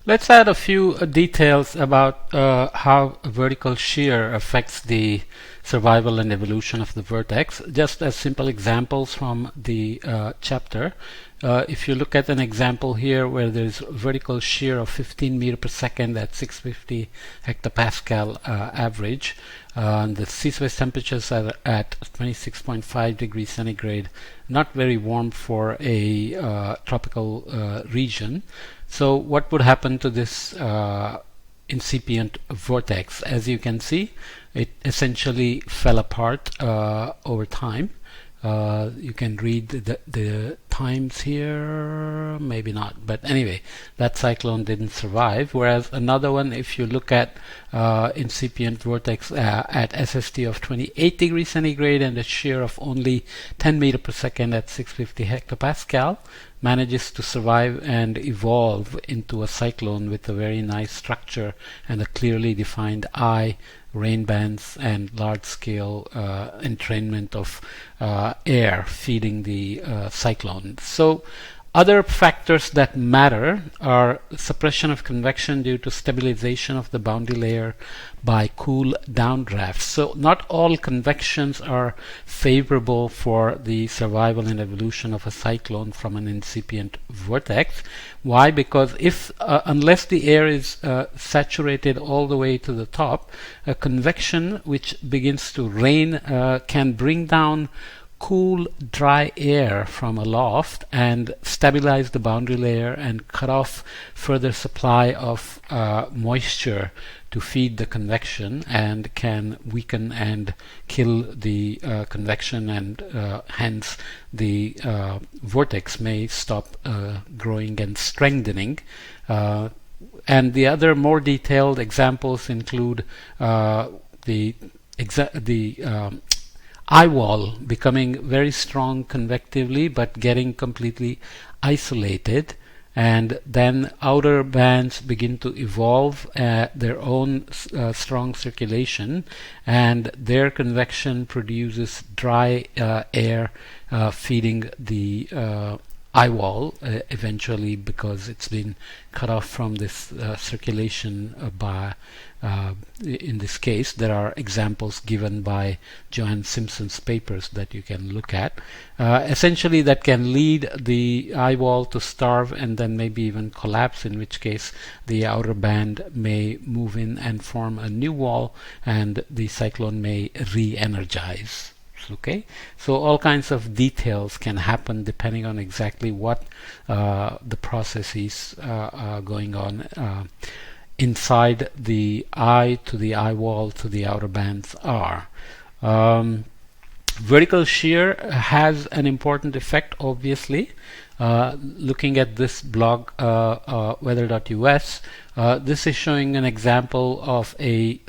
Let's add a few details about how vertical shear affects the survival and evolution of the vertex. Just as simple examples from the chapter. If you look at an example here where there's vertical shear of 15 meter per second at 650 hectopascal average, the sea surface temperatures are at 26.5 degrees centigrade, not very warm for a tropical region. So what would happen to this incipient vortex? As you can see, it essentially fell apart over time. You can read the times here, maybe not, but anyway, that cyclone didn't survive. Whereas another one, if you look at incipient vortex at SST of 28 degrees centigrade and a shear of only 10 meter per second at 650 hectopascal, manages to survive and evolve into a cyclone with a very nice structure and a clearly defined eye, rain bands, and large-scale entrainment of air feeding the cyclone. So other factors that matter are suppression of convection due to stabilization of the boundary layer by cool downdrafts. So not all convections are favorable for the survival and evolution of a cyclone from an incipient vortex. Why? Because if unless the air is saturated all the way to the top, a convection which begins to rain can bring down cool, dry air from aloft and stabilize the boundary layer and cut off further supply of moisture to feed the convection, and can weaken and kill the convection, and hence the vortex may stop growing and strengthening. And the other more detailed examples include the eye wall becoming very strong convectively but getting completely isolated, and then outer bands begin to evolve their own strong circulation, and their convection produces dry air feeding the eye wall eventually, because it's been cut off from this circulation by in this case. There are examples given by Joanne Simpson's papers that you can look at. Essentially that can lead the eye wall to starve and then maybe even collapse, in which case the outer band may move in and form a new wall and the cyclone may re-energize. Okay, so all kinds of details can happen depending on exactly what the processes are going on inside the eye, to the eye wall, to the outer bands are. Vertical shear has an important effect, obviously. Looking at this blog, weather.us, this is showing an example of a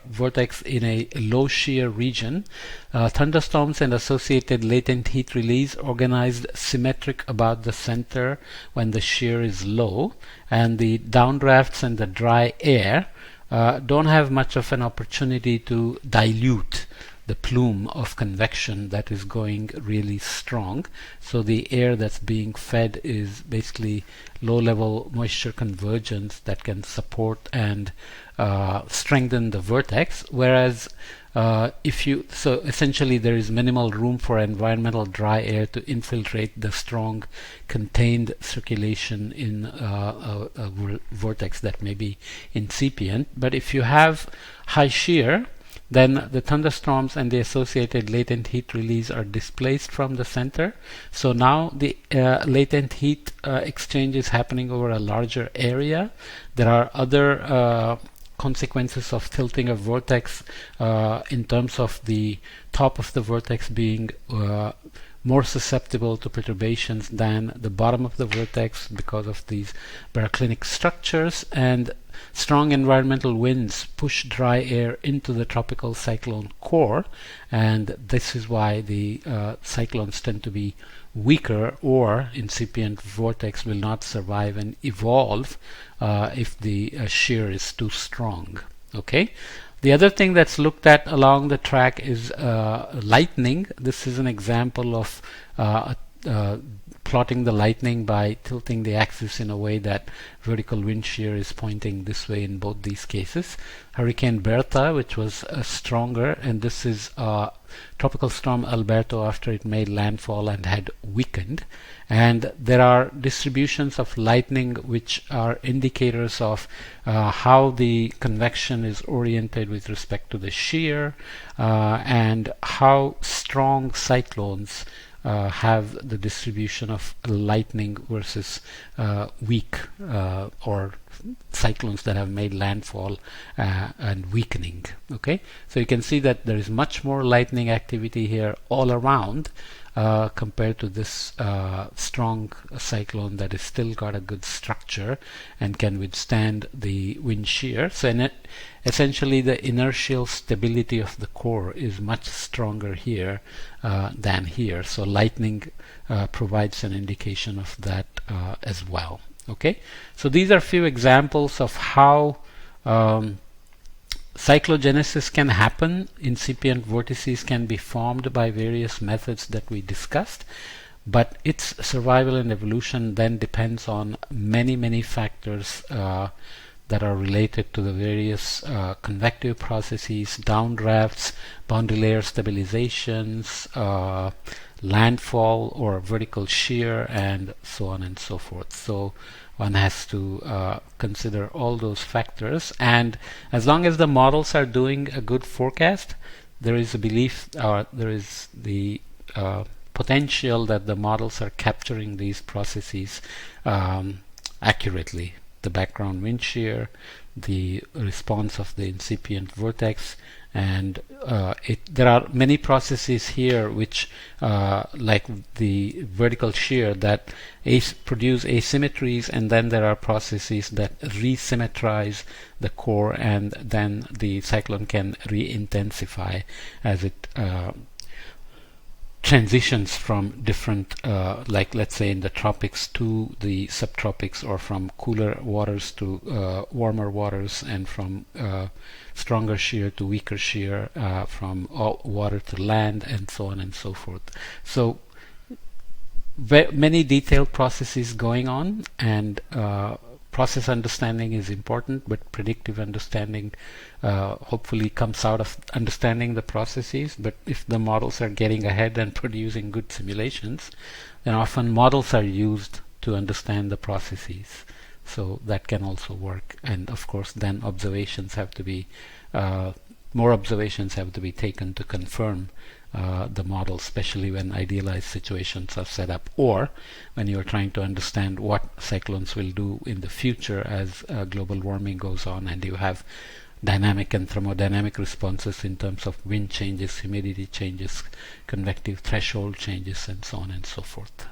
vortex in a low shear region. Thunderstorms and associated latent heat release organized symmetric about the center when the shear is low, and the downdrafts and the dry air don't have much of an opportunity to dilute the plume of convection that is going really strong. So the air that's being fed is basically low-level moisture convergence that can support and strengthen the vertex, whereas so essentially there is minimal room for environmental dry air to infiltrate the strong contained circulation in a vortex that may be incipient. But if you have high shear, then the thunderstorms and the associated latent heat release are displaced from the center. So now the latent heat exchange is happening over a larger area. There are other consequences of tilting a vortex in terms of the top of the vortex being more susceptible to perturbations than the bottom of the vortex because of these baroclinic structures, and strong environmental winds push dry air into the tropical cyclone core, and this is why the cyclones tend to be weaker, or incipient vortex will not survive and evolve if the shear is too strong. Okay. The other thing that's looked at along the track is lightning. This is an example of plotting the lightning by tilting the axis in a way that vertical wind shear is pointing this way in both these cases. Hurricane Bertha, which was stronger, and this is Tropical Storm Alberto after it made landfall and had weakened. And there are distributions of lightning which are indicators of how the convection is oriented with respect to the shear, and how strong cyclones have the distribution of lightning versus weak or cyclones that have made landfall and weakening. Okay, so you can see that there is much more lightning activity here all around compared to this strong cyclone that has still got a good structure and can withstand the wind shear. So essentially the inertial stability of the core is much stronger here than here. So lightning provides an indication of that as well. Okay, so these are few examples of how cyclogenesis can happen. Incipient vortices can be formed by various methods that we discussed, but its survival and evolution then depends on many factors that are related to the various convective processes, downdrafts, boundary layer stabilizations, landfall or vertical shear, and so on and so forth. So one has to consider all those factors, and as long as the models are doing a good forecast, there is a belief, or there is the potential that the models are capturing these processes accurately. The background wind shear, the response of the incipient vortex, and there are many processes here which like the vertical shear that produce asymmetries, and then there are processes that resymmetrize the core, and then the cyclone can re-intensify as it transitions from different, like let's say in the tropics to the subtropics, or from cooler waters to warmer waters, and from stronger shear to weaker shear, from water to land, and so on and so forth. So many detailed processes going on, and process understanding is important, but predictive understanding hopefully comes out of understanding the processes. But if the models are getting ahead and producing good simulations, then often models are used to understand the processes. So that can also work. And of course then observations have to be more observations have to be taken to confirm the model, especially when idealized situations are set up, or when you're trying to understand what cyclones will do in the future as global warming goes on, and you have dynamic and thermodynamic responses in terms of wind changes, humidity changes, convective threshold changes, and so on and so forth.